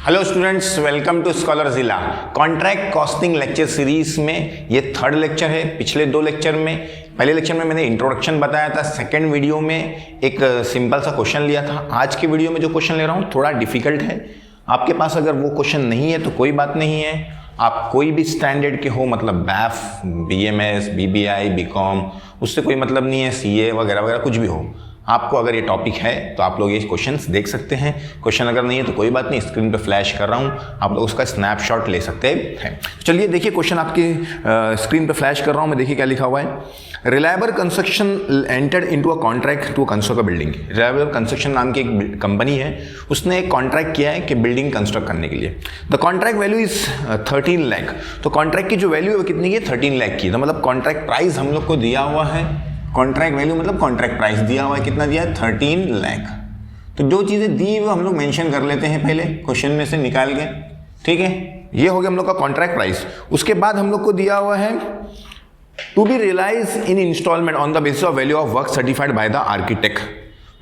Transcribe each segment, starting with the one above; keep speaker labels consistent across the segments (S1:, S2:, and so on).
S1: Hello students, welcome to Scholarzilla. Contract costing lecture series में ये third lecture है। पिछले दो लेक्चर में, पहले लेक्चर में मैंने इंट्रोडक्शन बताया था, सेकंड वीडियो में एक सिंपल सा क्वेश्चन लिया था। आज के वीडियो में जो क्वेश्चन ले रहा हूँ थोड़ा डिफिकल्ट है। आपके पास अगर वो क्वेश्चन नहीं है तो कोई बात नहीं है, आप कोई भी स्टैंडर्ड के हो, मतलब बैफ, बीएमएस, बीबीआई, बीकॉम, उससे कोई मतलब नहीं है, सीए वगैरह वगैरह कुछ भी हो, आपको अगर ये टॉपिक है तो आप लोग ये क्वेश्चंस देख सकते हैं। क्वेश्चन अगर नहीं है तो कोई बात नहीं, स्क्रीन पे फ्लैश कर रहा हूँ, आप लोग उसका स्नैपशॉट ले सकते हैं। चलिए देखिए, क्वेश्चन आपकी स्क्रीन पे फ्लैश कर रहा हूँ मैं। देखिए क्या लिखा हुआ है। Reliable construction entered into a contract to construct a building. Reliable construction नाम की एक कंपनी है, उसने एक कॉन्ट्रैक्ट किया है कि बिल्डिंग कंस्ट्रक्ट करने के लिए। The contract value is 13 lakh. तो कॉन्ट्रैक्ट की जो वैल्यू है वो कितनी की है? 13 लाख की। तो मतलब कॉन्ट्रैक्ट प्राइस हम लोग को दिया हुआ है, कॉन्ट्रैक्ट वैल्यू मतलब कॉन्ट्रैक्ट प्राइस दिया हुआ है, कितना दिया है? 13 लाख। तो जो चीज़ें दी वो हम लोग मेंशन कर लेते हैं पहले क्वेश्चन में से निकाल के, ठीक है। ये हो गया हम लोग का कॉन्ट्रैक्ट प्राइस। उसके बाद हम लोग को दिया हुआ है to be realise in instalment on the basis of value of work certified by the architect.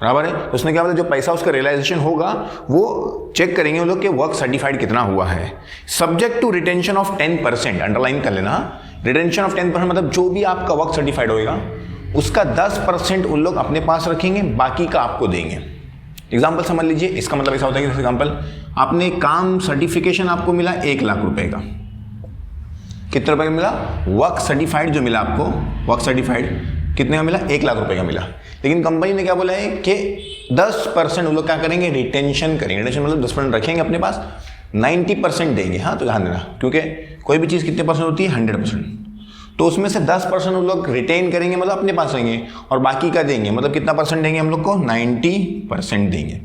S1: बराबर है। उसने क्या बोला, जो पैसा उसका रियलाइजेशन होगा वो चेक करेंगे वो लोग कि वर्क सर्टिफाइड कितना हुआ है। Subject to retention of 10%, underline कर लेना। रिटेंशन ऑफ 10% मतलब जो भी आपका वर्क सर्टिफाइड होएगा उसका 10% उन लोग अपने पास रखेंगे, बाकी का आपको देंगे। एग्जाम्पल समझ लीजिए, इसका मतलब ऐसा होता है कि एग्जाम्पल आपने काम सर्टिफिकेशन आपको मिला 1 लाख रुपए का। कितने रुपए का मिला? वर्क सर्टिफाइड जो मिला आपको, वर्क सर्टिफाइड कितने का मिला? 1 लाख रुपए का मिला। लेकिन कंपनी ने क्या बोला है कि 10% उन लोग क्या करेंगे? रिटेंशन करेंगे। रिटेंशन मतलब 10% रखेंगे अपने पास, 90% देंगे। हाँ, तो ध्यान देना, क्योंकि कोई भी चीज़ कितने परसेंट होती है? 100%। तो उसमें से 10% उन लोग रिटेन करेंगे, मतलब अपने पास रहेंगे, और बाकी का देंगे, मतलब कितना परसेंट देंगे हम लोग को? 90% देंगे।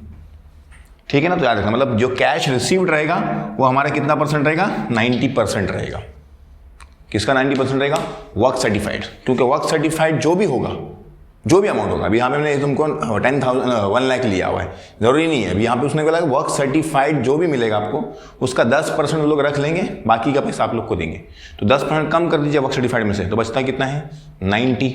S1: ठीक है ना। तो याद रखना, मतलब जो कैश रिसीव्ड रहेगा वो हमारा कितना परसेंट रहेगा? 90% रहेगा। किसका 90% रहेगा? Work certified. क्योंकि वर्क सर्टिफाइड जो भी होगा, जो भी अमाउंट होगा, अभी यहाँ पे मैंने तुमको 1 लाख लिया हुआ है, जरूरी नहीं है। अभी यहाँ पे उसने बोला वर्क सर्टिफाइड जो भी मिलेगा आपको उसका 10% लोग रख लेंगे, बाकी का पैसा आप लोग को देंगे। तो 10% कम कर दीजिए वर्क सर्टिफाइड में से, तो बचता कितना है? 90।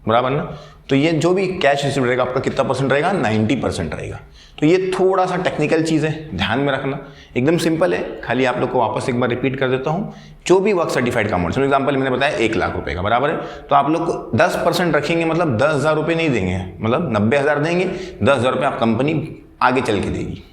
S1: बराबर ना। तो ये जो भी कैश रिसीव रहेगा आपका कितना परसेंट रहेगा? 90% रहेगा। तो ये थोड़ा सा टेक्निकल चीज़ है, ध्यान में रखना। एकदम सिंपल है, खाली आप लोग को वापस एक बार रिपीट कर देता हूँ। जो भी वर्क सर्टिफाइड का अमाउंट, फॉर एग्जाम्पल मैंने बताया 1 लाख रुपए का, बराबर है। तो आप लोग को 10% रखेंगे, मतलब 10,000 रुपये नहीं देंगे, मतलब 90,000 देंगे। 10,000 रुपये आप कंपनी आगे चल के देगी,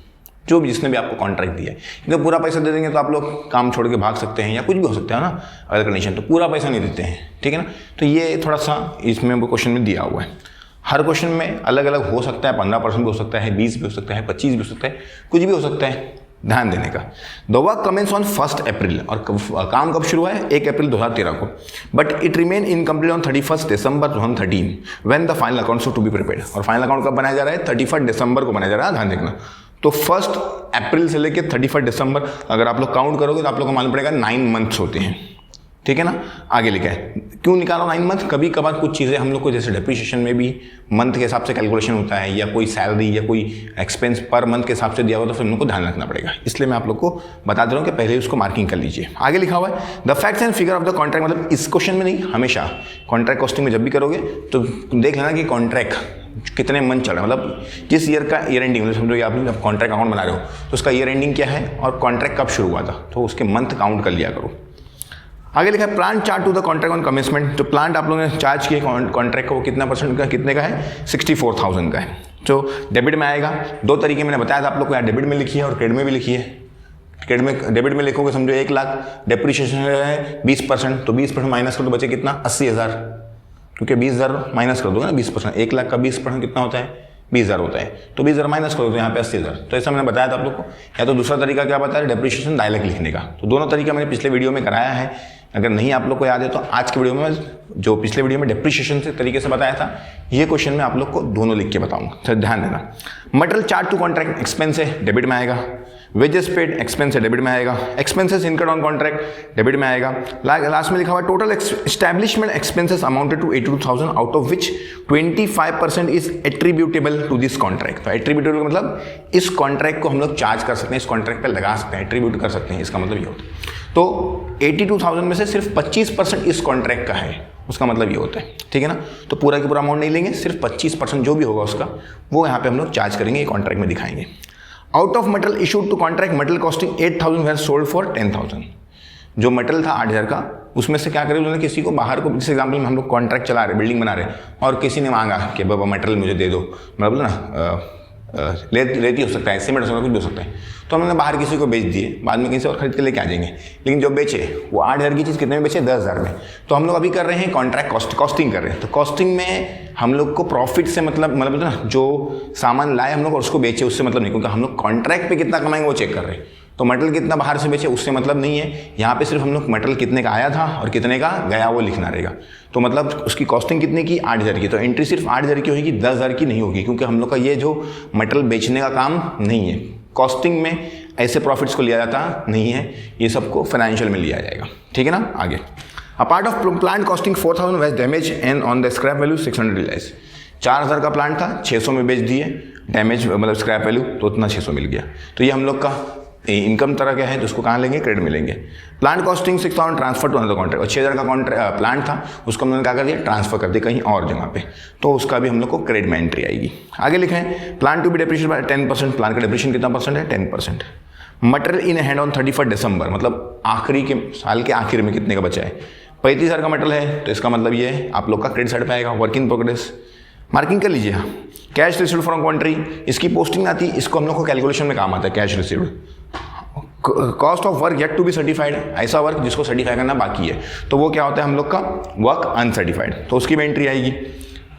S1: जो भी जिसने भी आपको कॉन्ट्रैक्ट दिया है। क्योंकि पूरा पैसा दे देंगे तो आप लोग काम छोड़ के भाग सकते हैं, या कुछ भी हो सकता है ना अगर कंडीशन, तो पूरा पैसा नहीं देते हैं, ठीक है ना। तो ये थोड़ा सा इसमें वो क्वेश्चन में दिया हुआ है। हर क्वेश्चन में अलग अलग हो सकता है, 15% भी हो सकता है, 20 भी हो सकता है, 25 भी हो सकता है, कुछ भी हो सकता है, ध्यान देने का। द वर्क कमेंस ऑन 1 अप्रैल, और काम कब शुरू हुआ है? 1 अप्रैल 2013 को। But it remain incomplete on 31 December 2013 when the final accounts to be prepared. और फाइनल अकाउंट कब बनाया जा रहा है? 31 दिसंबर को बनाया जा रहा है, ध्यान देखना। तो 1 अप्रैल से लेकर 31 दिसंबर अगर आप लोग काउंट करोगे तो आप लोग को मालूम पड़ेगा 9 मंथ्स होते हैं, ठीक है ना। आगे लिखा है, क्यों निकाला 9 मंथ? कभी कभार कुछ चीज़ें हम लोग को, जैसे डेप्रिसिएशन में भी मंथ के हिसाब से कैलकुलेशन होता है, या कोई सैलरी या कोई एक्सपेंस पर मंथ के हिसाब से दिया हुआ, तो फिर हम लोग को ध्यान रखना पड़ेगा। इसलिए मैं आप लोग को बता दे रहा हूँ कि पहले उसको मार्किंग कर लीजिए। आगे लिखा हुआ है the facts and figure of the contract, मतलब इस क्वेश्चन में नहीं, हमेशा कॉन्ट्रैक्ट कॉस्टिंग में जब भी करोगे तो देख लेना कि कॉन्ट्रैक्ट कितने मंथ चल रहा है, मतलब किस ईयर का ईयर एंडिंग, मतलब समझो आप कॉन्ट्रैक्ट अकाउंट बना रहे हो तो उसका ईयर एंडिंग क्या है और कॉन्ट्रैक्ट कब शुरू हुआ था, तो उसके मंथ काउंट कर लिया करो। आगे लिखा है plant charge to the contract on commencement. जो प्लांट आप लोगों ने चार्ज किए कॉन्ट्रैक्ट का वो कितना परसेंट का, कितने का है? 64,000 का है। जो डेबिट में आएगा, 2 तरीके मैंने बताया था आप लोग को, यहाँ डेबिट में लिखिए और क्रेडिट में भी लिखिए। क्रेडिट में, डेबिट में लिखोगे समझो 1 लाख, डेप्रिसिएशन है 20%, तो 20% माइनस कर दो, बचे कितना? 80,000, क्योंकि 20,000 माइनस कर दोगे ना 20%। 1 लाख का 20% कितना होता है? 20,000 होता है। तो 20,000 माइनस करो तो यहाँ पे 80,000। तो ऐसा मैंने बताया था आप लोग को। या तो दूसरा तरीका क्या बताया? डेप्रिसिएशन डायरेक्ट लिखने का। तो दोनों तरीका मैंने पिछले वीडियो में कराया है, अगर नहीं आप लोग को याद है तो आज के वीडियो में, जो पिछले वीडियो में डेप्रिसिएशन से तरीके से बताया था, ये क्वेश्चन में आप लोग को दोनों लिख के बताऊंगा, तो ध्यान देना। Material charge to contract expense है, डेबिट में आएगा। वेजेस पेड एक्सपेंस है, डेबिट में आएगा। Expenses incurred on contract, debit में आएगा। लास्ट में लिखा हुआ total establishment expenses amounted to 82,000 out of which 25% is attributable to this contract. तो एट्रीब्यूटेबल मतलब इस कॉन्ट्रैक्ट को हम लोग चार्ज कर सकते हैं, इस कॉन्ट्रैक्ट पर लगा सकते हैं, एट्रीब्यूट कर सकते हैं, इसका मतलब ये होता है। तो 82,000 में से सिर्फ 25% इस कॉन्ट्रैक्ट का है, उसका मतलब ये होता है, ठीक है ना। तो पूरा की पूरा अमाउंट नहीं लेंगे, सिर्फ 25% जो भी होगा उसका वो यहाँ पे हम लोग चार्ज करेंगे, कॉन्ट्रैक्ट में दिखाएंगे। Out of material issued to contract material costing 8,000 were sold for 10,000। जो मटेरियल था 8,000 का, उसमें से क्या करें उन्होंने किसी को बाहर को, जैसे एग्जाम्पल में हम लोग कॉन्ट्रैक्ट चला रहे, बिल्डिंग बना रहे, और किसी ने मांगा कि बाबा मटेरियल मुझे दे दो, मतलब ना रेती हो सकता है, सीमेंट हो सकता है, कुछ भी हो सकता है, तो हमने बाहर किसी को बेच दिए, बाद में कहीं से और खरीद के लेके आ जाएंगे। लेकिन जो बेचे वो 8,000 की चीज़ कितने में बेचे? 10,000 में। तो हम लोग अभी कर रहे हैं कॉन्ट्रैक्ट कॉस्टिंग कर रहे हैं। तो कॉस्टिंग में हम लोग को प्रॉफिट से मतलब ना, जो सामान लाए हम लोग और उसको बेचे उससे मतलब नहीं, क्योंकि हम लोग कॉन्ट्रैक्ट पे कितना कमाएंगे वो चेक कर रहे हैं। तो मटेरियल कितना बाहर से बेचे उससे मतलब नहीं है, यहाँ पे सिर्फ हम लोग मटेरियल कितने का आया था और कितने का गया वो लिखना रहेगा। तो मतलब उसकी कॉस्टिंग कितने की? 8,000 की। तो एंट्री सिर्फ 8,000 की होगी, 10,000 की नहीं होगी, क्योंकि हम लोग का ये जो मटेरियल बेचने का काम नहीं है। कॉस्टिंग में ऐसे प्रॉफिट्स को लिया जाता नहीं है, ये सबको फाइनेंशियल में लिया जाएगा। ठीक है ना? आगे, a part of plant costing 4,000 was damage and on the scrap value 600 realise. 4,000 का प्लांट था, 600 में बेच दिए, डैमेज मतलब स्क्रैप वैल्यू तो उतना 600 मिल गया। तो ये हम लोग का इनकम तरह क्या है, तो उसको कहाँ लेंगे? क्रेडिट में लेंगे। Plant costing 6,000 transfer to another contract, और 6,000 का प्लांट था, उसको हमने क्या कर दिया? ट्रांसफर कर दिया कहीं और जगह पे, तो उसका भी हम लोग को क्रेडिट में एंट्री आएगी। आगे लिखें, plan to be depreciated by 10%। Plan का डेप्रिशिएशन कितना परसेंट है? 10%। Material in hand on 31 December, मतलब आखिरी के साल के आखिर में कितने का बचा है? 35,000 का मटेरियल है, तो इसका मतलब ये है आप लोग का क्रेडिट साइड पे आएगा। वर्क इन प्रोग्रेस मार्किंग कर लीजिए। कैश रिसीव्ड फ्रॉम कंट्री, इसकी पोस्टिंग आती है, इसको हम लोग को कैलकुलेशन में काम आता है। Cash received, cost of work yet to be certified, ऐसा वर्क जिसको सर्टिफाई करना बाकी है, तो वो क्या होता है हम लोग का? Work uncertified. तो उसकी भी एंट्री आएगी,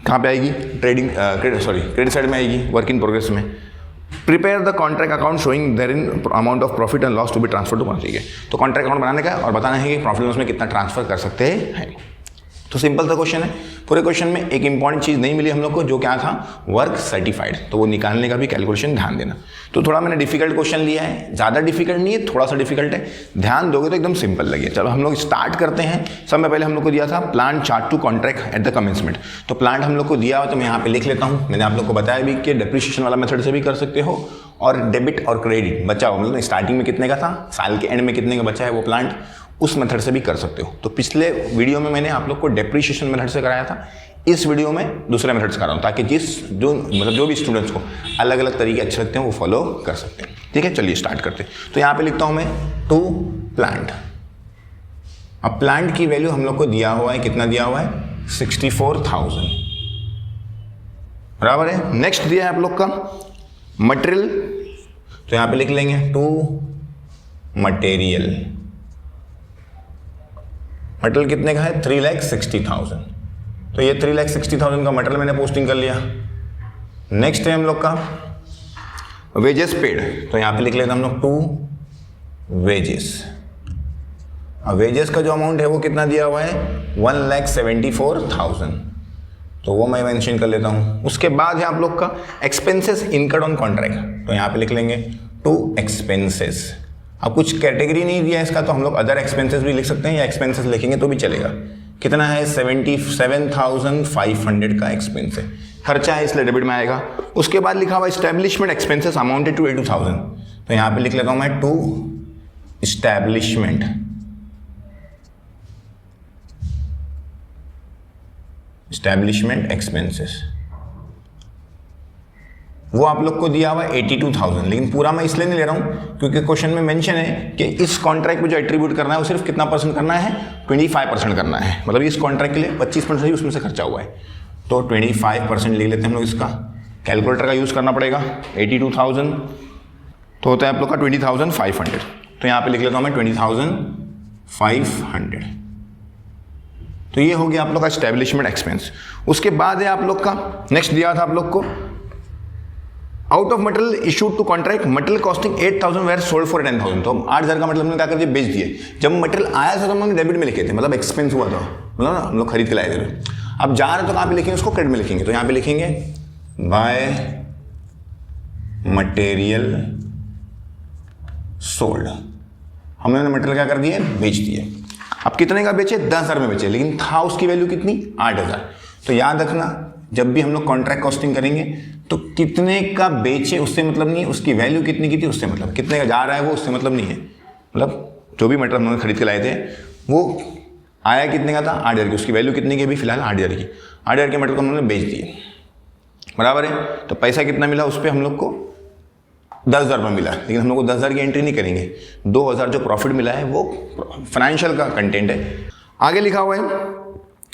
S1: कहाँ पे आएगी? क्रेडिट साइड में आएगी, वर्क इन प्रोग्रेस में। Prepare the contract account showing there in amount of profit and loss to be transfer to contractee के। तो कॉन्ट्रैक्ट अकाउंट बनाने का और बताना है कि प्रॉफिट लॉस में कितना ट्रांसफर कर सकते हैं। तो सिंपल सा क्वेश्चन है। पूरे क्वेश्चन में एक इंपॉर्टेंट चीज़ नहीं मिली हम लोग को, जो क्या था? Work certified. तो वो निकालने का भी कैलकुलेशन ध्यान देना। तो थोड़ा मैंने डिफिकल्ट क्वेश्चन लिया है, ज़्यादा डिफिकल्ट नहीं है, थोड़ा सा डिफिकल्ट है, ध्यान दोगे तो एकदम सिंपल लगे। चलो हम लोग स्टार्ट करते हैं। सब में पहले हम लोग को दिया था plant chart to contract at the commencement. तो प्लांट हम लोग को दिया हो तो मैं यहाँ पे लिख लेता हूँ। मैंने आप लोग को बताया भी कि डेप्रिसिएशन वाला मेथड से भी कर सकते हो, और डेबिट और क्रेडिट बचा हो, मतलब स्टार्टिंग में कितने का था, साल के एंड में कितने का बचा है वो प्लांट, उस मेथड से भी कर सकते हो। तो पिछले वीडियो में मैंने आप लोग को डेप्रिसिएशन मेथड से कराया था, इस वीडियो में दूसरे मेथड से करा रहा हूँ, ताकि जो भी स्टूडेंट्स को अलग अलग तरीके अच्छे लगते हैं वो फॉलो कर सकते हैं। ठीक है, चलिए स्टार्ट करते हैं। तो यहाँ पे लिखता हूँ मैं टू प्लांट। अब प्लांट की वैल्यू हम लोग को दिया हुआ है, कितना दिया हुआ है? 64,000, बराबर है। नेक्स्ट दिया है आप लोग का मटेरियल, तो यहाँ पे लिख लेंगे टू मटेरियल। मटेरियल कितने का है? 3,60,000। तो ये 3,60,000 का मटेरियल मैंने पोस्टिंग कर लिया। नेक्स्ट है हम लोग का वेजेस पेड, तो यहाँ पे लिख लेते हैं हम लोग टू वेजेस। अब वेजेस का जो अमाउंट है वो कितना दिया हुआ है? 1,74,000, तो वो मैं मेंशन कर लेता हूँ। उसके बाद है आप लोग का एक्सपेंसेस इनकर्ड ऑन कॉन्ट्रैक्ट, तो यहाँ पे लिख लेंगे टू एक्सपेंसेस। अब कुछ कैटेगरी नहीं दिया इसका, तो हम लोग अदर एक्सपेंसेस भी लिख सकते हैं, या एक्सपेंसेस लिखेंगे तो भी चलेगा। कितना है? 77,500 का एक्सपेंस है, खर्चा है, इसलिए डेबिट में आएगा। उसके बाद लिखा हुआ एस्टैब्लिशमेंट एक्सपेंसेस अमाउंटेड टू 82,000, तो यहाँ पे लिख लेता हूँ मैं टू एस्टैब्लिशमेंट एक्सपेंसेस। वो आप लोग को दिया हुआ है 82,000, लेकिन पूरा मैं इसलिए नहीं ले रहा हूँ क्योंकि क्वेश्चन में मेंशन है कि इस कॉन्ट्रैक्ट में जो एट्रीब्यूट करना है वो सिर्फ कितना परसेंट करना है? 25% करना है। मतलब इस कॉन्ट्रैक्ट के लिए 25% ही उसमें से खर्चा हुआ है, तो 25% ले लेते हैं हम लोग। इसका कैलकुलेटर का यूज़ करना पड़ेगा। 82,000 तो होता है आप लोग का 20,500, तो यहाँ पर लिख लेता हूँ मैं 20,500। तो ये हो गया आप लोग का एस्टैब्लिशमेंट एक्सपेंस। उसके बाद है आप लोग का नेक्स्ट दिया था आप लोग को out of material issued to contract material costing 8,000 were sold for 10,000। तो 8,000 का मतलब हमने क्या कर दिया? बेच दिए। जब मटेरियल आया था तो हमने डेबिट में लिखे थे, मतलब एक्सपेंस हुआ था, मतलब ना हम लोग खरीद के लाए थे। अब जा रहे तो कहाँ पे लिखेंगे? उसको क्रेडिट में लिखेंगे। तो यहाँ पे लिखेंगे बाय मटेरियल सोल्ड। हमने मटेरियल क्या कर दिए? बेच दिए। अब कितने का बेचे? 10,000 में बेचे, लेकिन था उसकी वैल्यू कितनी? 8,000। तो याद रखना जब भी हम लोग कॉन्ट्रैक्ट कॉस्टिंग करेंगे तो कितने का बेचे उससे मतलब नहीं है, उसकी वैल्यू कितनी की थी उससे मतलब, कितने का जा रहा है वो उससे मतलब नहीं है। मतलब जो भी मटेरियल हमने खरीद के लाए थे वो आया कितने का था? 8,000 की, उसकी वैल्यू कितनी की अभी फिलहाल? 8,000 की। 8,000 के मटेरियल को हमने बेच दिए, बराबर है। तो पैसा कितना मिला उस पर हम लोग को? 10,000 रुपये मिला, लेकिन हम लोग को 10,000 की एंट्री नहीं करेंगे, 2,000 जो प्रॉफिट मिला है वो फाइनेंशियल का कंटेंट है। आगे लिखा हुआ है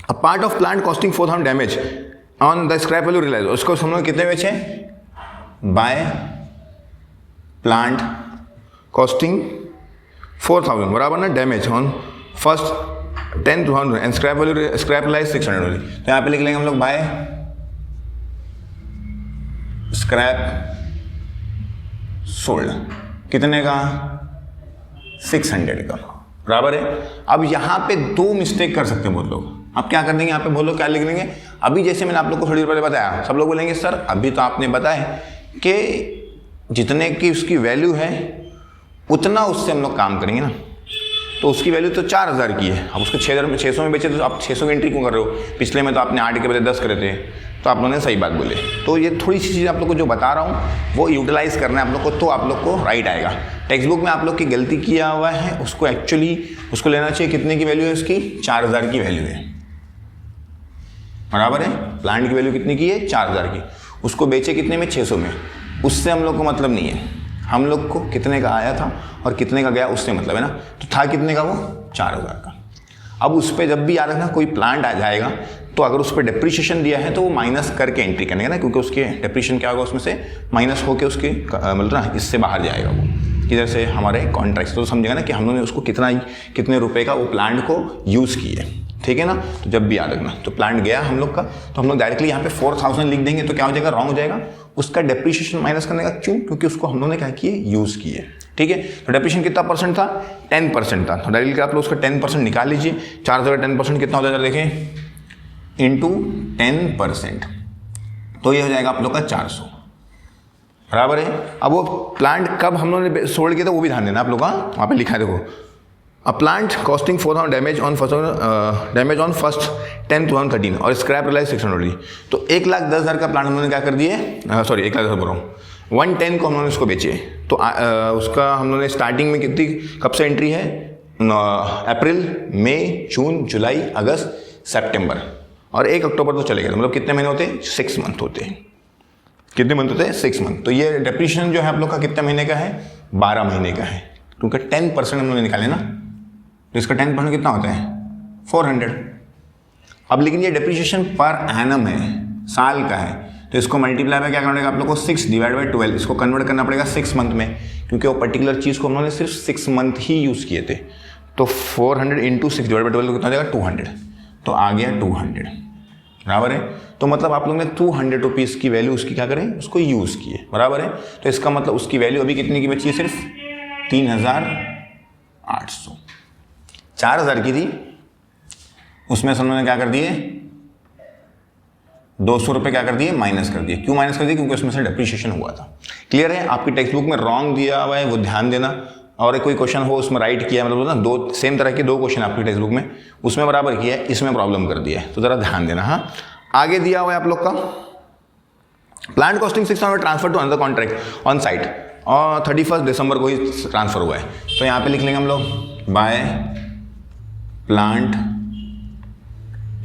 S1: a part of plant costing 4,000 damage on the scrap value realise. उसको हम लोग कितने बेचे? बाय प्लांट कॉस्टिंग 4,000 बराबर ना damage on first 10,000 and scrap value scrap realise 600 वाली। तो यहाँ पे लिख लेंगे हम लोग बाय स्क्रैप सोल्ड कितने का? 600 का बराबर है। अब यहाँ पे दो मिस्टेक कर सकते हैं बहुत लोग। अब क्या कर देंगे यहाँ पे बहुत लोग क्या लिख लेंगे? अभी जैसे मैंने आप लोग को थोड़ी देर पहले बताया, सब लोग बोलेंगे सर अभी तो आपने बताया कि जितने की उसकी वैल्यू है उतना उससे हम लोग काम करेंगे ना, तो उसकी वैल्यू तो 4,000 की है। अब उसको 600 में बेचे तो आप 600 की एंट्री क्यों कर रहे हो? पिछले में तो आपने 8 के बजाय 10 करे थे, तो आप लोगों ने सही बात बोले। तो ये थोड़ी सी चीज़ आप लोग को जो बता रहा हूँ वो यूटिलाइज करना है आप लोग को, तो आप लोग को राइट आएगा। टेक्स्ट बुक में आप लोग की गलती किया हुआ है, उसको एक्चुअली उसको लेना चाहिए। कितने की वैल्यू है उसकी? 4,000 की वैल्यू है बराबर है। प्लांट की वैल्यू कितनी की है? 4,000 की। उसको बेचे कितने में? 600 में। उससे हम लोग को मतलब नहीं है, हम लोग को कितने का आया था और कितने का गया उससे मतलब है ना। तो था कितने का वो? 4,000 का। अब उस पर जब भी याद रखना कोई प्लांट आ जाएगा तो अगर उस पर डेप्रिशिएशन दिया है तो वो माइनस करके एंट्री करने का ना, क्योंकि उसके डेप्रिशिएशन क्या होगा उसमें से माइनस होकर उसके मतलब ना इससे बाहर जाएगा वो, किधर से? हमारे कॉन्ट्रैक्ट। तो समझेगा ना कि हम लोगों ने उसको कितने रुपए का वो प्लांट को यूज़ किए, ठीक है ना। तो जब भी याद रखना, तो प्लांट गया हम लोग का तो हम लोग डायरेक्टली यहाँ पे 4,000 लिख देंगे तो क्या हो जाएगा? रॉन्ग हो जाएगा। उसका डेप्रिशिएशन माइनस करने का, क्यों? क्योंकि उसको हम लोगों ने क्या किए? यूज़ किए, ठीक है। तो डेप्रिशिएशन कितना परसेंट था? 10% था। तो डायरेक्टली आप लोग उसका 10% निकाल लीजिए। 4,000 का 10% कितना हो जाएगा? देखें इंटू 10%, तो ये हो जाएगा आप लोग का 400 बराबर है। अब वो प्लांट कब हम लोगों ने सोल्ड किया था वो भी ध्यान देना आप लोग का, वहाँ पे लिखा है देखो a plant costing 4,000 damage on first 10,2013 और स्क्रैप रियलाइज 600। तो 1,10,000 का प्लांट हम लोगों ने क्या कर दिए? सॉरी 1,10,000 बोल रहा हूँ, 110 को हम लोगों ने उसको बेचे। तो उसका हम लोगों ने स्टार्टिंग में कितनी कब से एंट्री है? अप्रैल, मई, जून, जुलाई, अगस्त, सितंबर और 1 अक्टूबर तो चले गए। मतलब कितने महीने होते हैं? 6 मंथ होते हैं। कितने मंथ होते हैं? 6 मंथ। तो ये डेप्रिशिएशन जो है आप लोग का कितने महीने का है? 12 महीने का है, क्योंकि 10% हम लोग निकाले ना, तो इसका 10% कितना होता है? 400। अब लेकिन ये डेप्रिशिएशन पर एनम है, साल का है, तो इसको मल्टीप्लाई में क्या करना पड़ेगा आप लोग को? 6 डिवाइड बाई 12। इसको कन्वर्ट करना पड़ेगा 6 मंथ में, क्योंकि वो पर्टिकुलर चीज़ को हम लोगों ने सिर्फ 6 मंथ ही यूज़ किए थे। तो 400 इंटू 6 डिवाइड बाई 12 कितना हो जाएगा? 200। तो आ गया 200 बराबर है। तो मतलब आप लोग ने 200 रुपीज़ की वैल्यू उसकी क्या करें? उसको यूज़ किए बराबर है। तो इसका मतलब उसकी वैल्यू अभी कितने की बची है? सिर्फ 3,800। 4,000 की थी, उसमें से उन्होंने क्या कर दिए? 200 रुपये क्या कर दिए? माइनस कर दिए। क्यों माइनस कर दिए? क्योंकि उसमें से डेप्रिशिएशन हुआ था। क्लियर है? आपकी टेक्स्ट बुक में रॉन्ग दिया हुआ है, वो ध्यान देना। और कोई क्वेश्चन हो उसमें राइट किया, मतलब ना दो सेम तरह के 2 क्वेश्चन आपकी टेक्स्ट बुक में, उसमें बराबर किया है, इसमें प्रॉब्लम कर दिया है, तो जरा ध्यान देना। हाँ, आगे दिया हुआ है आप लोग का plant costing 600 transfer to another contract on site और 31 दिसंबर को ही ट्रांसफर हुआ है। तो यहाँ पे लिख लेंगे हम लोग बाय प्लांट,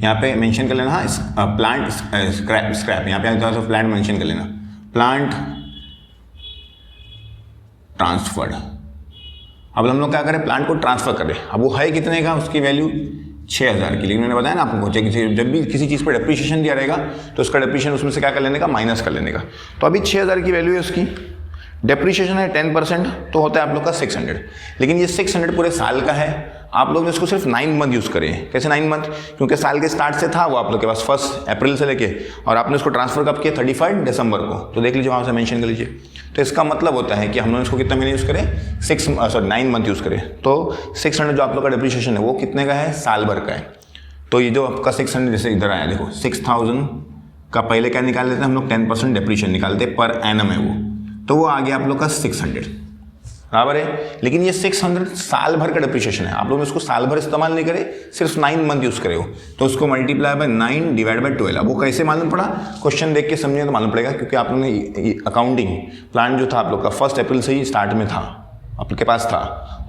S1: यहाँ पे मेंशन कर लेना। हाँ, प्लांट स्क्रैप यहाँ पे प्लांट मेंशन कर लेना, प्लांट ट्रांसफर्ड। अब हम लोग क्या करें? प्लांट को ट्रांसफर करें। अब वो है कितने का? उसकी वैल्यू 6,000 की। लेकिन मैंने बताया ना आपको, जब भी किसी चीज़ पर डेप्रिशिएशन दिया रहेगा तो उसका डेप्रिशिएशन उसमें से क्या कर लेने का? माइनस कर लेने का। तो अभी 6,000 की वैल्यू है उसकी, डेप्रिशिएशन है 10%, तो होता है आप लोग का 600। लेकिन ये 600 पूरे साल का है, आप लोग ने इसको सिर्फ 9 मंथ यूज़ करें। कैसे 9 मंथ? क्योंकि साल के स्टार्ट से था वो आप लोग के पास 1 अप्रैल से लेके, और आपने उसको ट्रांसफर कब किया? 31 दिसंबर को। तो देख लीजिए वहाँ से मेंशन कर लीजिए। तो इसका मतलब होता है कि हम लोग इसको कितना महीने यूज़ करें? 9 मंथ यूज़ करें। तो 600 जो आप लोग का डेप्रिशिएशन है वो कितने का है? साल भर का है। तो ये जो आपका 600 जैसे इधर आया देखो, 6,000 का पहले क्या निकाल लेते हैं हम लोग? 10% डेप्रिशिएशन निकालते हैं, पर एनम है वो, तो वो आ गया आप लोग का 600 बराबर है। लेकिन ये 600 साल भर का डेप्रिशिएशन है, आप लोग इसको साल भर इस्तेमाल नहीं करे, सिर्फ 9 मंथ यूज़ करे हो, तो उसको मल्टीप्लाई बाय 9 डिवाइड बाय 12। अब वो कैसे मालूम पड़ा? क्वेश्चन देख के समझे तो मालूम पड़ेगा, क्योंकि आप लोगों ने अकाउंटिंग प्लान जो था आप लोग का 1 अप्रैल से ही स्टार्ट में था, आपके पास था,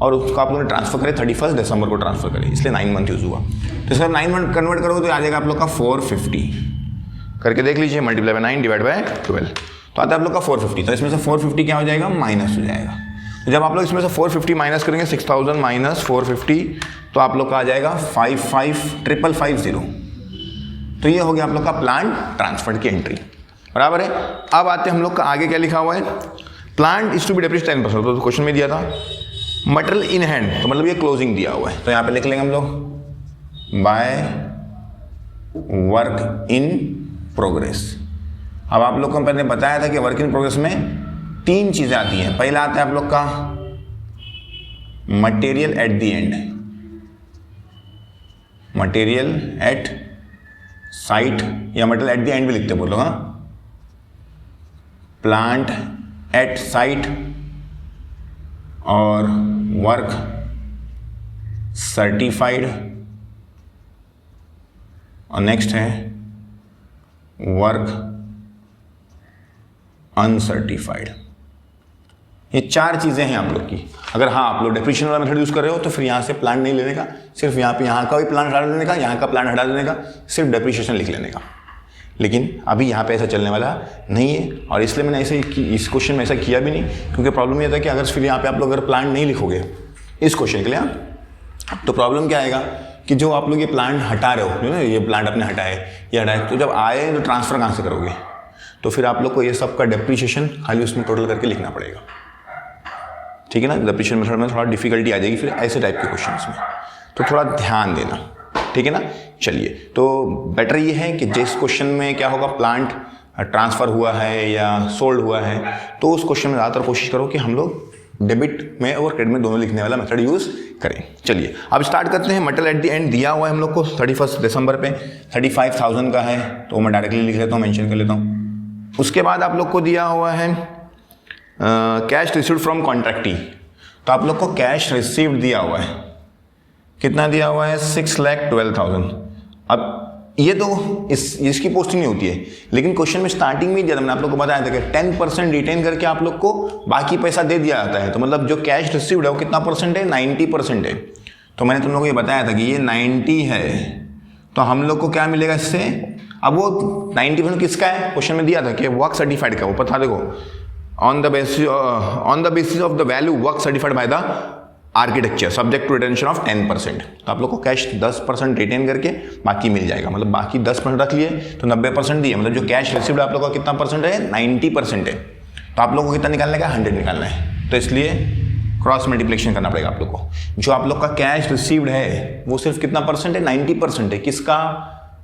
S1: और उसको आप लोगों ने ट्रांसफर करे 31 दिसंबर को ट्रांसफर करे, इसलिए 9 मंथ यूज़ हुआ। तो इसका 9 मंथ कन्वर्ट करोगे तो आ जाएगा आप लोग का 450 करके देख लीजिए, मल्टीप्लाई बाय 9 डिवाइड बाय 12। तो आता है आप लोग का 450, तो इसमें से 450 क्या हो जाएगा, माइनस हो जाएगा। तो जब आप लोग इसमें से 450 माइनस करेंगे 6000 माइनस 450, तो आप लोग का आ जाएगा 55,550। तो ये हो गया आप लोग का प्लांट ट्रांसफर की एंट्री, बराबर है। अब आते हैं हम लोग का आगे क्या लिखा हुआ है, plant is to be depreciated 10%, तो क्वेश्चन में दिया था मटेरियल इन हैंड, तो मतलब ये क्लोजिंग दिया हुआ है, तो यहाँ पे लिख लेंगे हम लोग बाय वर्क इन प्रोग्रेस। अब आप लोग को मैंने बताया था कि वर्क इन प्रोग्रेस में 3 चीजें आती हैं। पहला आता है आप लोग का material at the end, material at site या मटेरियल एट द एंड भी लिखते बोलो, हाँ, प्लांट एट साइट और वर्क सर्टिफाइड, और नेक्स्ट है वर्क अनसर्टिफाइड। ये 4 चीजें हैं आप लोग की। अगर हाँ आप लोग डेप्रिसिएशन वाला मेथड यूज कर रहे हो तो फिर यहाँ से प्लांट नहीं लेने का, सिर्फ यहाँ पे यहाँ का भी प्लांट हटा देने का, यहाँ का प्लांट हटा देने का, सिर्फ डेप्रिसिएशन लिख लेने का। लेकिन अभी यहाँ पे ऐसा चलने वाला नहीं है, और इसलिए मैंने ऐसे इस क्वेश्चन में ऐसा किया भी नहीं, क्योंकि प्रॉब्लम ये था कि अगर फिर यहाँ पे आप लोग अगर प्लांट नहीं लिखोगे इस क्वेश्चन के लिए, तो प्रॉब्लम क्या आएगा कि जो आप लोग ये प्लांट हटा रहे हो, ये प्लांट आपने हटाए, ये हटाए, तो जब आए तो ट्रांसफर कहाँ से करोगे, तो फिर आप लोग को ये सब का डेप्रिसिएशन खाली उसमें टोटल करके लिखना पड़ेगा, ठीक है ना। डेप्रिसिएशन मेथड में थोड़ा डिफिकल्टी आ जाएगी फिर ऐसे टाइप के क्वेश्चंस में, तो थोड़ा ध्यान देना, ठीक है ना। चलिए, तो बेटर ये है कि जिस क्वेश्चन में क्या होगा प्लांट ट्रांसफर हुआ है या सोल्ड हुआ है, तो उस क्वेश्चन में ज़्यादातर कोशिश करो कि हम लोग डेबिट में और क्रेडिट में दोनों लिखने वाला मेथड यूज करें। चलिए अब स्टार्ट करते हैं। मटेरियल एट द एंड दिया हुआ है हम लोग को 31 दिसंबर पे 35,000 का है, तो मैं डायरेक्टली लिख लेता हूँ, मेंशन कर लेता हूँ। उसके बाद आप लोग को दिया हुआ है कैश रिसीव्ड फ्रॉम कॉन्ट्रैक्टी, तो आप लोग को कैश रिसीव्ड दिया हुआ है, कितना दिया हुआ है 6,12,000। अब ये तो इसकी पोस्टिंग नहीं होती है, लेकिन क्वेश्चन में स्टार्टिंग में दिया था, मैंने आप लोग को बताया था कि 10% रिटेन करके आप लोग को बाकी पैसा दे दिया जाता है। तो मतलब जो कैश रिसीव्ड है वो कितना परसेंट है, 90% है। तो मैंने तुम लोग को ये बताया था कि ये 90 है, तो हम लोग को क्या मिलेगा इससे। अब वो 90% किसका है, क्वेश्चन में दिया था कि वर्क सर्टिफाइड का, वो पता देखो on the basis of the value work certified by the architecture subject to retention of 10%। तो आप लोग को कैश 10% रिटेन करके बाकी मिल जाएगा, मतलब बाकी 10% रख लिए तो 90% दिए, मतलब जो कैश रिसीव्ड आप लोग का कितना परसेंट है, 90% है। तो आप लोग को कितना निकालने का, 100 निकालना है, तो इसलिए क्रॉस मल्टीप्लिकेशन करना पड़ेगा आप लोग को। जो आप लोग का कैश रिसीव्ड है वो सिर्फ कितना परसेंट है, 90% है, किसका,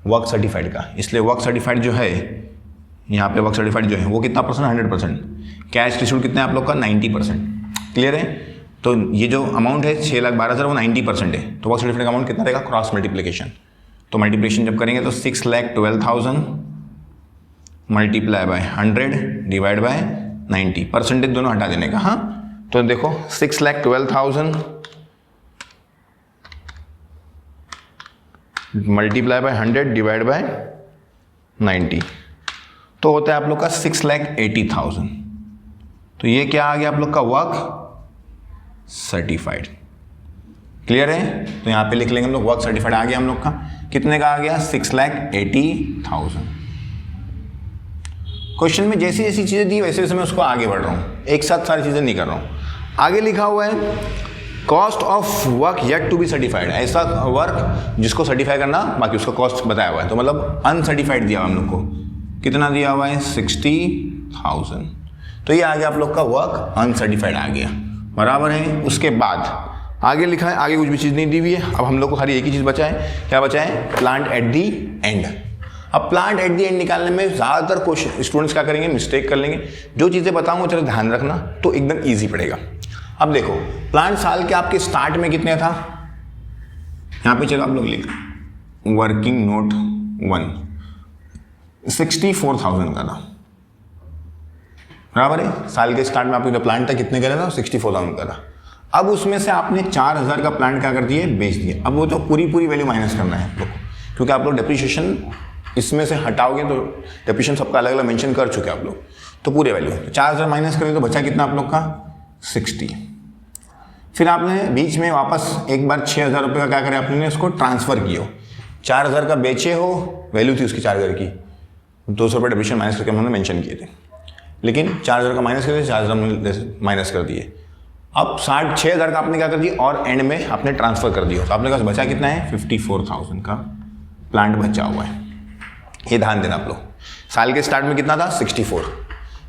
S1: वर्क सर्टिफाइड का। इसलिए वर्क सर्टिफाइड जो है यहाँ पे वर्क सर्टिफाइड जो है वो कितना परसेंट, 100%। कैश रिसीव्ड कितना है आप लोग का, 90%। क्लियर है। तो ये जो अमाउंट है 6,12,000 वो 90% है, तो वर्क सर्टिफाइड का अमाउंट कितना रहेगा, क्रॉस मल्टीप्लिकेशन। तो मल्टीप्लिकेशन जब करेंगे तो 6,12,000 multiply by 100 divide by 90, percentage दोनों हटा देने का। हाँ, तो देखो 6,12,000 मल्टीप्लाई बाय 100 डिवाइड बाय 90, तो होता है आप लोग का 6,80,000। तो ये क्या आ गया आप लोग का, वर्क सर्टिफाइड। क्लियर है। तो यहाँ पे लिख लेंगे हम लोग वर्क सर्टिफाइड आ गया हम लोग का, कितने का आ गया, 6,80,000। क्वेश्चन में जैसी जैसी चीजें दी वैसे वैसे मैं उसको आगे बढ़ रहा हूँ, एक साथ सारी चीजें नहीं कर रहा हूँ। आगे लिखा हुआ है cost of work yet to be certified, ऐसा वर्क जिसको सर्टिफाई करना बाकी उसका कॉस्ट बताया हुआ है, तो मतलब अनसर्टिफाइड दिया हुआ हम लोग को, कितना दिया हुआ है, 60,000। तो ये आ गया आप लोग का वर्क अनसर्टिफाइड आ गया, बराबर है। उसके बाद आगे लिखा है, आगे कुछ भी चीज़ नहीं दी हुई है। अब हम लोग को खाली एक ही चीज़ बचा है, क्या बचा है, प्लांट एट दी एंड। अब प्लांट एट दी एंड निकालने में ज़्यादातर क्वेश्चन स्टूडेंट्स क्या करेंगे, मिस्टेक कर लेंगे। जो चीज़ें बताऊंगा चलो ध्यान रखना, तो एकदम ईजी पड़ेगा। अब देखो प्लांट साल के आपके स्टार्ट में कितने था, यहाँ पे चलो आप लोग लिख, वर्किंग नोट 1 64,000 का था, बराबर है। साल के स्टार्ट में आपका जो प्लांट था कितने का था, 64,000 का था। अब उसमें से आपने 4,000 का प्लांट क्या कर दिए, बेच दिए। अब वो तो पूरी वैल्यू माइनस करना है आप लोग, क्योंकि आप लोग डेप्रिसिएशन इसमें से हटाओगे तो डेप्रिसिएशन सबका अलग अलग मेंशन कर चुके आप लोग, तो पूरे वैल्यू 4,000 माइनस करें तो बचा कितना आप लोग का, 60। फिर आपने बीच में वापस एक बार 6,000 रुपये का क्या करें, आपने उसको ट्रांसफर किया, 4,000 का बेचे हो, वैल्यू थी उसकी 4,000 की, 200 रुपये डेप्रिसिएशन माइनस करके हमने मेंशन किए थे। लेकिन 4,000 का माइनस कर दिए, 4,000 माइनस कर दिए। अब 6,000 का आपने क्या कर दिया और एंड में आपने ट्रांसफर कर दिया, तो आपने पास बचा कितना है 54,000 का प्लांट बचा हुआ है। ये ध्यान देना आप लोग। साल के स्टार्ट में कितना था 64,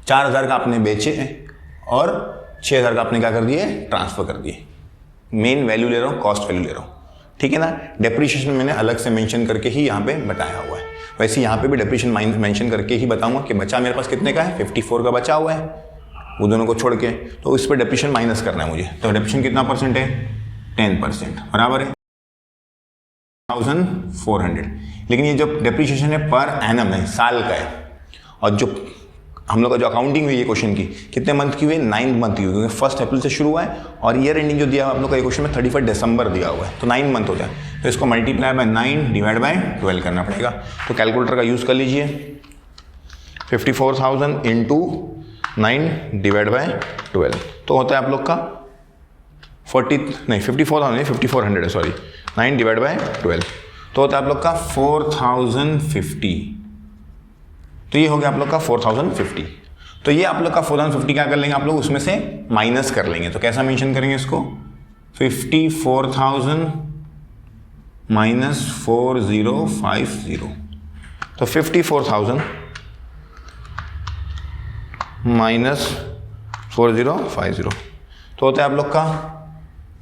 S1: 4,000 का आपने बेचे और 6,000 का आपने क्या कर दिए ट्रांसफर कर दिए। मेन वैल्यू ले रहा हूँ, कॉस्ट वैल्यू ले रहा हूँ, ठीक है ना। डेप्रिशिएशन मैंने अलग से मेंशन करके ही यहाँ पे बताया हुआ है। वैसे यहाँ पे भी डेप्रिशिएशन मेंशन करके ही बताऊंगा कि बचा मेरे पास कितने का है 54 का बचा हुआ है, वो दोनों को छोड़ के, तो इस पर डेप्रिशिएशन माइनस करना है मुझे। तो डेप्रिशिएशन कितना परसेंट है 10%, बराबर है 1,400। लेकिन ये जो डेप्रिशिएशन है पर एनम है, साल का है। और जो हम लोग का जो अकाउंटिंग हुई है क्वेश्चन की कितने मंथ की हुई है 9 मंथ की हुई, क्योंकि 1 अप्रैल से शुरू हुआ है और ईयर एंडिंग जो दिया हुआ आप लोग का क्वेश्चन में 31 दिसंबर दिया हुआ है, तो 9 मंथ हो जाए। तो इसको मल्टीप्लाई बाय 9 डिवाइड बाय 12 करना पड़ेगा। तो कैलकुलेटर का यूज़ कर लीजिए। 54,000 इंटू 9 डिवाइड बाय 12 तो होता है आप लोग का 54,000 है, सॉरी 9 डिवाइड बाय 12 तो होता है आप लोग का 4,050। तो ये हो गया आप लोग का 4,050। तो ये आप लोग का 4,050 क्या कर लेंगे आप लोग, उसमें से माइनस कर लेंगे। तो कैसा मेंशन करेंगे इसको 54,000 माइनस 4050। तो 54,000 माइनस 4050 तो होता है आप लोग का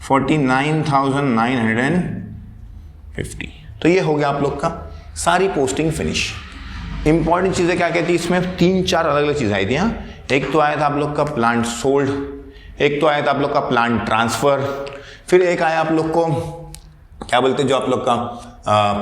S1: 49,950। तो ये हो गया आप लोग का सारी पोस्टिंग फिनिश। इंपॉर्टेंट चीज़ें क्या कहती है इसमें, 3-4 अलग अलग चीज़ें आई थी। हाँ, एक तो आया था आप लोग का प्लांट सोल्ड, एक तो आया था आप लोग का प्लांट ट्रांसफर, फिर एक आया आप लोग को क्या बोलते हैं जो आप लोग का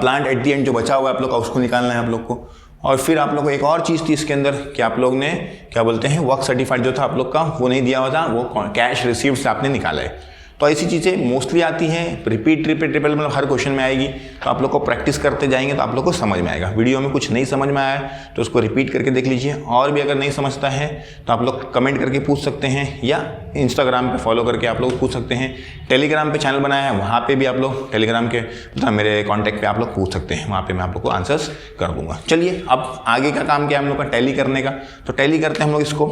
S1: प्लांट एट दी एंड जो बचा हुआ है आप लोग का उसको निकालना है आप लोग को। और फिर आप लोग को एक और चीज़ थी इसके अंदर कि आप लोग ने क्या बोलते हैं वर्क सर्टिफाइड जो था आप लोग का वो नहीं दिया हुआ था, वो कैश रिसीव्ड से आपने निकाला है। तो ऐसी चीज़ें मोस्टली आती हैं, रिपीट मतलब हर क्वेश्चन में आएगी। तो आप लोग को प्रैक्टिस करते जाएंगे तो आप लोग को समझ में आएगा। वीडियो में कुछ नहीं समझ में आया है तो उसको रिपीट करके देख लीजिए। और भी अगर नहीं समझता है तो आप लोग कमेंट करके पूछ सकते हैं या इंस्टाग्राम पे फॉलो करके आप लोग पूछ सकते हैं। टेलीग्राम पे चैनल बनाया है, वहाँ पे भी आप लोग टेलीग्राम के मतलब मेरे कॉन्टैक्ट पे आप लोग पूछ सकते हैं, वहाँ पे मैं आप लोग को आंसर्स कर दूंगा। चलिए अब आगे का काम क्या है हम लोग का टैली करने का। तो टैली करते हैं हम लोग, इसको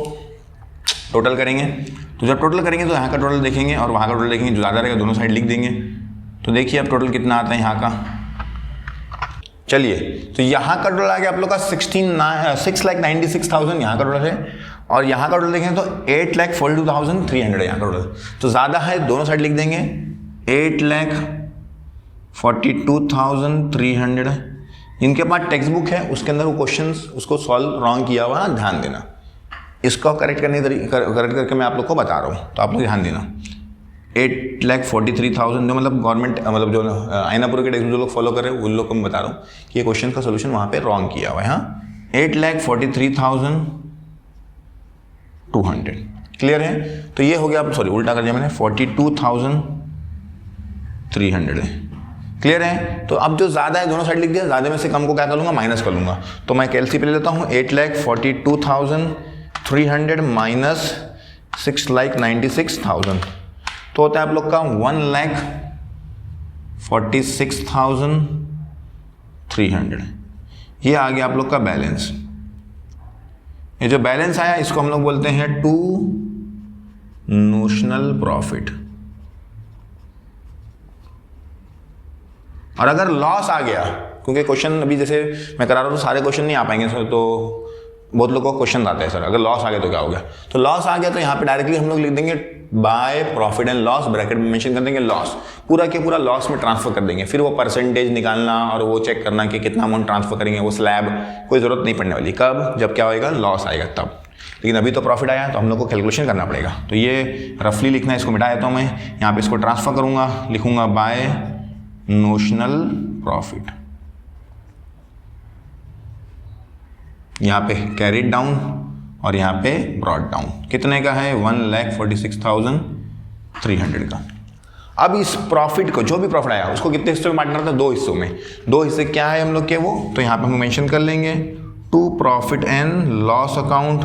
S1: टोटल करेंगे। तो जब टोटल करेंगे तो यहाँ का टोटल देखेंगे और वहाँ का टोटल देखेंगे, जो ज़्यादा रहेगा दोनों साइड लिख देंगे। तो देखिए अब टोटल कितना आता है यहाँ का। चलिए तो यहाँ का टोटल आ गया आप लोग का 6,96,000 यहाँ का टोटल है, और यहाँ का टोटल देखेंगे तो 8,42,300 यहाँ का टोटल। तो ज़्यादा है दोनों साइड लिख देंगे 8,42,300। इनके पास टेक्स्ट बुक है उसके अंदर वो क्वेश्चन उसको सॉल्व रॉन्ग किया हुआ, ध्यान देना। इसको करेक्ट करके मैं आप लोग को बता रहा हूँ, तो आप लोग ध्यान देना। 8,43,000 जो मतलब गवर्नमेंट मतलब जो आइनापुर के टेक्स्ट जो लोग फॉलो कर रहे हैं उन लोग को मैं बता रहा हूँ कि ये क्वेश्चन का सोल्यूशन वहाँ पे रॉन्ग किया हुआ है। हाँ, 8,43,200 क्लियर है। तो ये हो गया, सॉरी उल्टा कर दिया मैंने, 42,300 है। क्लियर है। तो अब जो ज़्यादा है दोनों साइड लिख दिया, ज़्यादा में से कम को क्या कर लूँगा माइनस कर लूँगा। तो मैं कैलसी पे ले लेता हूँ 8,42,300 माइनस 6,96,000 तो होता है आप लोग का 1,46,300। ये आ गया आप लोग का बैलेंस। ये जो बैलेंस आया इसको हम लोग बोलते हैं टू नोशनल प्रॉफिट। और अगर लॉस आ गया, क्योंकि क्वेश्चन अभी जैसे मैं करा रहा हूँ तो सारे क्वेश्चन नहीं आ पाएंगे सर, तो बहुत लोगों को क्वेश्चन आते हैं सर अगर लॉस आ गया तो क्या हो गया। तो लॉस आ गया तो यहाँ पे डायरेक्टली हम लोग लिख देंगे by profit and loss, bracket में मेंशन कर देंगे लॉस, पूरा के पूरा लॉस में ट्रांसफर कर देंगे। फिर वो परसेंटेज निकालना और वो चेक करना कि कितना अमाउंट ट्रांसफर करेंगे, वो स्लैब कोई जरूरत नहीं पड़ने वाली। कब, जब क्या होएगा लॉस आएगा तब। लेकिन अभी तो प्रॉफिट आया तो हम लोग को कैलकुलेशन करना पड़ेगा। तो ये रफली लिखना है, इसको मिटा देता हूँ मैं, यहाँ पे इसको ट्रांसफर करूँगा, लिखूँगा बाय नोशनल प्रॉफिट, यहाँ पे कैरिड डाउन और यहाँ पे ब्रॉड डाउन। कितने का है 1,46,300 का। अब इस प्रॉफिट को, जो भी प्रॉफिट आया उसको कितने हिस्सों में बांटना था, 2 हिस्सों में। 2 हिस्से क्या है हम लोग के वो, तो यहाँ पे हम मेंशन कर लेंगे to profit and loss account,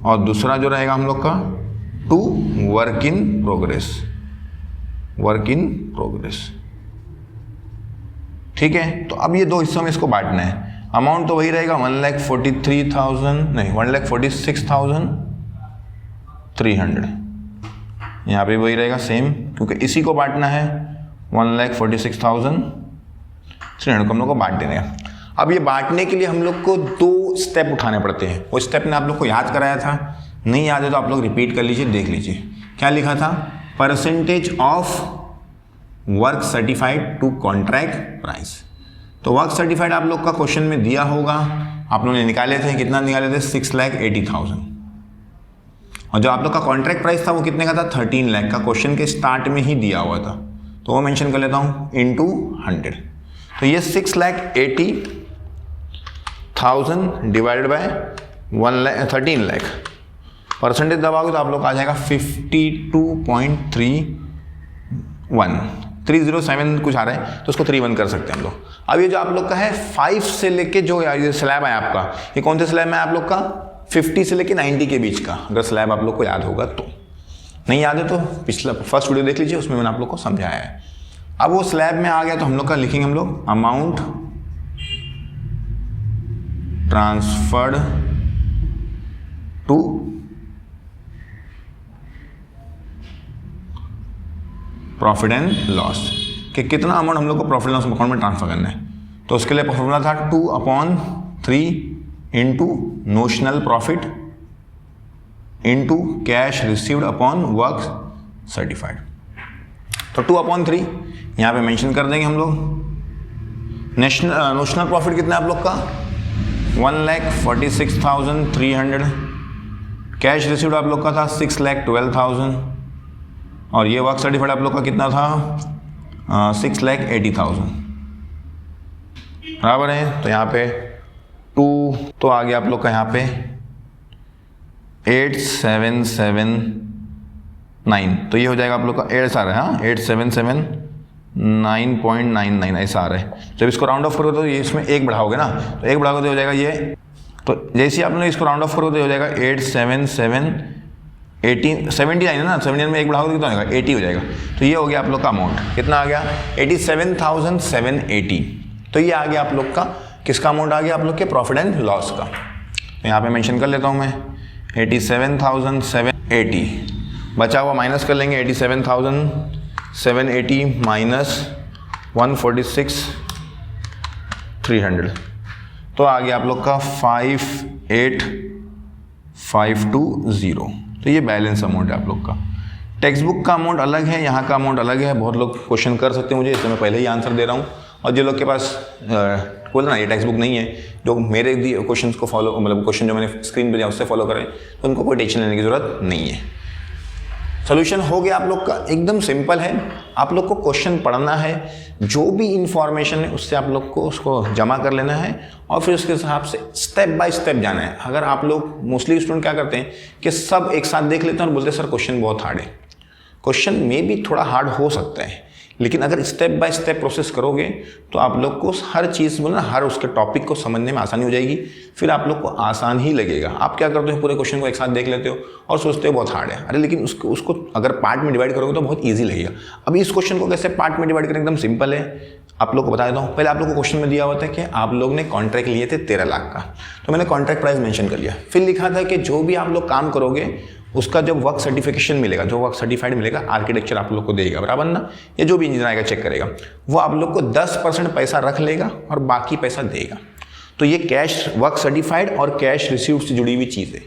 S1: और दूसरा जो रहेगा हम लोग का to work in progress, work in progress. ठीक है। तो अब ये 2 हिस्सों में इसको बांटना है। अमाउंट तो वही रहेगा 1,43,000 नहीं 1,46,300, यहाँ पे वही रहेगा सेम, क्योंकि इसी को बांटना है 1,46,300 को हम लोग को बांट देना है। अब ये बांटने के लिए हम लोग को 2 स्टेप उठाने पड़ते हैं। वो स्टेप ने आप लोग को याद कराया था, नहीं याद है तो आप लोग रिपीट कर लीजिए, देख लीजिए। क्या लिखा था? Percentage of work certified to contract price. तो वर्क सर्टिफाइड आप लोग का क्वेश्चन में दिया होगा, आप लोगों ने निकाले थे, कितना निकाले थे? 6,80,000। और जो आप लोग का कॉन्ट्रैक्ट प्राइस था वो कितने का था? 13 लाख का, क्वेश्चन के स्टार्ट में ही दिया हुआ था, तो वो मेंशन कर लेता हूँ इंटू 100। तो ये 6,80,000 डिवाइडेड बाय 13 लाख, परसेंटेज दबाओगे तो आप लोग आ जाएगा 52.31, 307 कुछ आ रहा है तो उसको 31 कर सकते हैं हम लोग। अब ये जो आप लोग का है 5 से लेके जो ये स्लैब है आपका, ये कौन से स्लैब में आप लोग का? 50 से लेके 90 के बीच का, अगर स्लैब आप लोग को याद होगा तो। नहीं याद है तो पिछला फर्स्ट वीडियो देख लीजिए, उसमें मैंने आप लोग को समझाया है। अब वो स्लैब में आ गया तो हम लोग का लिखेंगे हम लोग amount transferred to profit and loss, कि कितना अमाउंट हम लोग को प्रॉफिट लॉस अकाउंट में ट्रांसफर करना है। तो उसके लिए फॉर्मूला था 2/3 into notional profit into cash received upon work certified. तो 2/3 यहाँ पे मेंशन कर देंगे हम लोग। नोशनल प्रॉफिट कितना है आप लोग का? 1,46,300। कैश रिसीव्ड आप लोग का था 6,12,000 और ये वर्क सर्टिफाइड आप लोग का कितना था? 6,80,000 बराबर है। तो यहाँ पे 2 तो आ गया आप लोग का यहाँ पे 8,779, तो ये हो जाएगा आप लोग का 8 आ रहा है, हाँ 8,779.99 ऐसा आ रहा है। जब इसको राउंड ऑफ करोगे तो ये इसमें 1 बढ़ाओगे ना, तो 1 बढ़ाओगे तो हो जाएगा ये, तो जैसे ही आपने इसको राउंड ऑफ करोगे तो हो जाएगा 79 है ना, 79 में 1 बढ़ाओगे कितना होगा? 80 हो जाएगा। तो ये हो गया आप लोग का अमाउंट, कितना आ गया? 87,780। तो ये आ गया आप लोग का किसका अमाउंट आ गया? आप लोग के प्रॉफिट एंड लॉस का। तो यहाँ पे मेंशन कर लेता हूँ मैं 87,780, बचा हुआ माइनस कर लेंगे 87,780 माइनस 146,300, तो आ गया आप लोग का 58,520। तो ये बैलेंस अमाउंट है आप लोग का। टेक्स्ट बुक का अमाउंट अलग है, यहाँ का अमाउंट अलग है। बहुत लोग क्वेश्चन कर सकते हैं मुझे, इसलिए मैं पहले ही आंसर दे रहा हूँ। और जो लोग के पास बोल ना ये टेक्स्ट बुक नहीं है, जो मेरे क्वेश्चन को फॉलो, मतलब क्वेश्चन जो मैंने स्क्रीन पर दिया उससे फॉलो करें, तो उनको कोई टेंशन लेने की जरूरत नहीं है। सोल्यूशन हो गया आप लोग का, एकदम सिंपल है। आप लोग को क्वेश्चन पढ़ना है, जो भी इंफॉर्मेशन है उससे आप लोग को उसको जमा कर लेना है और फिर उसके हिसाब से स्टेप बाय स्टेप जाना है। अगर आप लोग मोस्टली स्टूडेंट क्या करते हैं कि सब एक साथ देख लेते हैं और बोलते हैं सर क्वेश्चन बहुत हार्ड है। क्वेश्चन में भी थोड़ा हार्ड हो सकता है, लेकिन अगर स्टेप बाय स्टेप प्रोसेस करोगे तो आप लोग को हर चीज़ बोलना, हर उसके टॉपिक को समझने में आसानी हो जाएगी, फिर आप लोग को आसान ही लगेगा। आप क्या करते हो, पूरे क्वेश्चन को एक साथ देख लेते हो और सोचते हो बहुत हार्ड है, अरे लेकिन उसको अगर पार्ट में डिवाइड करोगे तो बहुत ईजी लगेगा। अब इस क्वेश्चन को कैसे पार्ट में डिवाइड करें, एकदम सिंपल है, आप लोग को बता देता हूँ। पहले आप लोग को क्वेश्चन में दिया हुआ था कि आप लोग ने कॉन्ट्रैक्ट लिए थे 13 लाख का, तो मैंने कॉन्ट्रैक्ट प्राइस मेंशन कर लिया। फिर लिखा था कि जो भी आप लोग काम करोगे उसका जब वर्क सर्टिफिकेशन मिलेगा, जो वर्क सर्टिफाइड मिलेगा, आर्किटेक्चर आप लोग को देगा बराबर ना, या जो भी इंजीनियर आएगा चेक करेगा, वो आप लोग को 10% पैसा रख लेगा और बाकी पैसा देगा। तो ये कैश वर्क सर्टिफाइड और कैश रिसीव्ड से जुड़ी हुई चीज़ है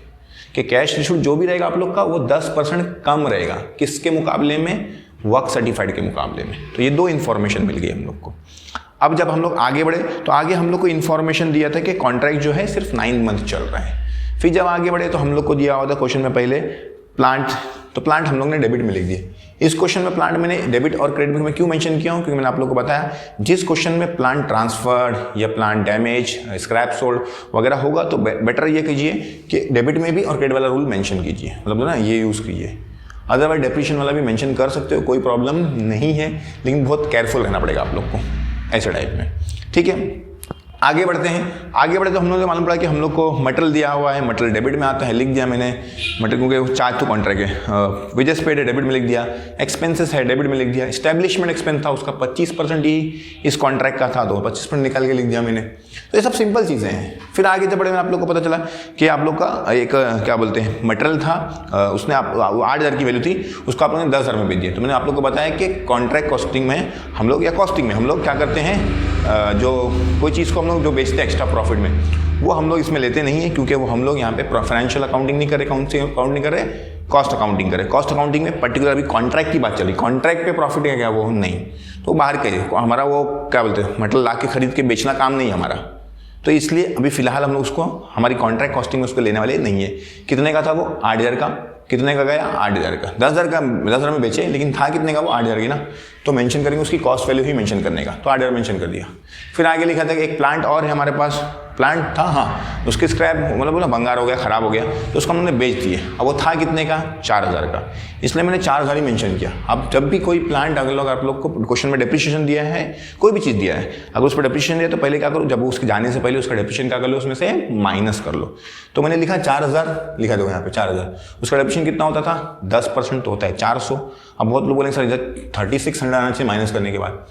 S1: कि कैश रिसीव्ड जो भी रहेगा आप लोग का वो 10% कम रहेगा, किसके मुकाबले में? वर्क सर्टिफाइड के मुकाबले में। तो ये 2 इन्फॉर्मेशन मिल गई हम लोग को। अब जब हम लोग आगे बढ़े तो आगे हम लोग को इन्फॉर्मेशन दिया था कि कॉन्ट्रैक्ट जो है सिर्फ 9 मंथ चल रहा है। फिर जब आगे बढ़े तो हम लोग को दिया हुआ था क्वेश्चन में पहले प्लांट, तो प्लांट हम लोग ने डेबिट में लिख दिए। इस क्वेश्चन में प्लांट मैंने डेबिट और क्रेडिट में क्यों मेंशन किया हूँ, क्योंकि मैंने आप लोग को बताया जिस क्वेश्चन में प्लांट ट्रांसफर्ड या प्लांट डैमेज, स्क्रैप सोल्ड वगैरह होगा तो बेटर ये कीजिए कि डेबिट में भी और क्रेडिट वाला रूल मेंशन कीजिए, मतलब ना ये यूज़ कीजिए। अदरवाइज डेप्रीशिएशन वाला भी मेंशन कर सकते हो, कोई प्रॉब्लम नहीं है, लेकिन बहुत केयरफुल रहना पड़ेगा आप लोग को ऐसे टाइप में, ठीक है। आगे बढ़ते हैं। आगे बढ़े तो हम लोग को मालूम पड़ा कि हम लोग को मटेरियल दिया हुआ है, मटेरियल डेबिट में आता है, लिख दिया मैंने मटेरियल क्योंकि चार्ज टू कॉन्ट्रैक्ट है। वेजेस पेड है, डेबिट में लिख दिया। एक्सपेंसेस है, डेबिट में लिख दिया। एस्टैब्लिशमेंट एक्सपेंस था, उसका 25% ही इस कॉन्ट्रैक्ट का था, तो 25% निकाल के लिख दिया मैंने। तो ये सब सिंपल चीज़ें हैं। फिर आगे जब बढ़े आप लोग को पता चला कि आप लोग का एक क्या बोलते हैं मटेरियल था, उसने आप 8,000 की वैल्यू थी, उसको आप लोगों ने 10,000 में बेच दिया। तो मैंने आप लोग को बताया कि कॉन्ट्रैक्ट कॉस्टिंग में हम लोग या कॉस्टिंग में हम लोग क्या करते हैं, जो कोई चीज़ को हम लोग जो बेचते हैं एक्स्ट्रा प्रॉफिट में, वो हम लोग इसमें लेते नहीं है, क्योंकि वो हम लोग यहाँ पे फाइनेंशियल अकाउंटिंग नहीं कर रहे, कौन सी अकाउंट नहीं कर रहे, कॉस्ट अकाउंटिंग कर रहे। कॉस्ट अकाउंटिंग में पर्टिकुलर अभी कॉन्ट्रैक्ट की बात चल रही, कॉन्ट्रैक्ट पे प्रॉफिट है क्या, वो नहीं। तो बाहर के हमारा वो क्या बोलते हैं मटेरियल ला के खरीद के बेचना काम नहीं है हमारा। तो इसलिए अभी फिलहाल हम लोग उसको हमारी कॉन्ट्रैक्ट कॉस्टिंग में उसको लेने वाले नहीं है। कितने का था वो 8,000 का, कितने का गया 8,000 का, 10,000 का 10,000 में बेचे, लेकिन था कितने का वो 8,000 की ना, तो मेंशन करेंगे उसकी कॉस्ट वैल्यू ही मेंशन करने का, तो 8,000 मेंशन कर दिया। फिर आगे लिखा था कि एक प्लांट और है हमारे पास, प्लांट था हाँ, उसके स्क्रैप मतलब बोला भंगार हो गया, खराब हो गया, तो उसको हमने बेच दिए। अब वो था कितने का 4,000 का, इसलिए मैंने 4,000 ही मेंशन किया। अब जब भी कोई प्लांट अगर लोग आप लोग को क्वेश्चन में डेप्रिसिएशन दिया है, कोई भी चीज़ दिया है, अगर उस पर डेप्रिसिएशन दिया तो पहले क्या करो, जब उसके जाने से पहले उसका डेप्रिसिएशन क्या कर लो, उसमें से माइनस कर लो। तो मैंने लिखा 4,000 लिखा दो यहाँ पे 4,000, उसका डेप्रिसिएशन कितना होता था 10% तो होता है 400। अब बहुत लोग बोलेंगे सर इधर 3600 आना चाहिए माइनस करने के बाद,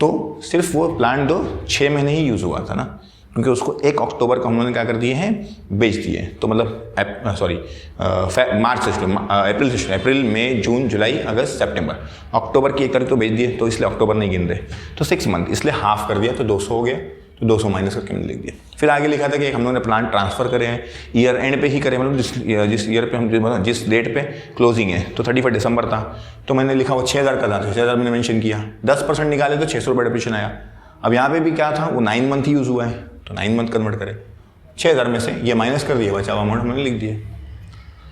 S1: तो सिर्फ वो प्लांट दो 6 महीने ही यूज़ हुआ था ना, क्योंकि उसको 1 अक्टूबर को हम लोगों ने क्या कर दिए हैं, बेच दिए। तो मतलब मार्च से अप्रैल मई जून जुलाई अगस्त सितंबर, अक्टूबर की 1 तारीख तो बेच दिए, तो इसलिए अक्टूबर नहीं गिन रहे, तो 6 मंथ इसलिए हाफ कर दिया, तो 200 हो गया, तो 200 माइनस करके मैंने लिख दिया। फिर आगे लिखा था कि हम लोगों ने प्लान ट्रांसफर करे हैं, ईयर एंड पे ही करे, मतलब जिस ईयर पे हम जिस डेट पे क्लोजिंग है, तो 31 दिसंबर था, तो मैंने लिखा वो 6,000 का था, तो 6,000 मैंने मेंशन किया। 10% निकाले तो 600 रुपये डेप्रिसिएशन आया। अब यहाँ पे भी क्या था, वो 9 मंथ ही यूज़ हुआ है, तो 9 मंथ कन्वर्ट करें, 6,000 में से ये माइनस कर दिया, बचा हुआ अमाउंट मैंने लिख दिया।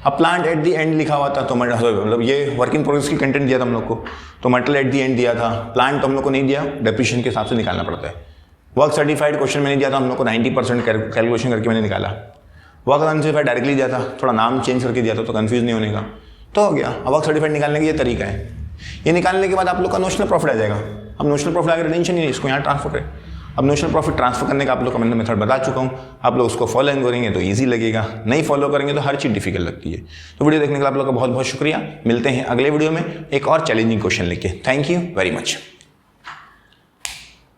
S1: अब प्लांट एट दी एंड लिखा हुआ था, तो मतलब ये वर्क इन प्रोग्रेस की कंटेंट दिया था हम लोग को, तो मटेरियल एट दी एंड दिया था, प्लांट तो हम लोग को नहीं दिया, डेप्रिसिएशन के हिसाब से निकालना पड़ता है। वर्क सर्टिफाइड क्वेश्चन मैंने दिया था हम लोग को 90% कैलकुलेशन करके मैंने निकाला। वर्क अनसर्टिफाइड डायरेक्टली दिया था, थोड़ा नाम चेंज करके दिया था, तो कंफ्यूज नहीं होने का, तो हो गया। अब वर्क सर्टिफाइड निकालने का ये तरीका है। ये निकालने के बाद आप लोग का नोशनल प्रॉफिट आ जाएगा। अब नोशनल प्रॉफिट आगे टेंशन नहीं है, इसको यहाँ ट्रांसफर करें। अब नोशनल प्रॉफिट ट्रांसफर करने का आप लोग का मैंने मेथड बता चुका हूँ, आप लोग उसको फॉलो करेंगे तो ईजी लगेगा, नहीं फॉलो करेंगे तो हर चीज़ डिफिकल्ट लगती है। तो वीडियो देखने के लिए आप लोग का बहुत बहुत शुक्रिया। मिलते हैं अगले वीडियो में एक और चैलेंजिंग क्वेश्चन लेके। Thank you very much.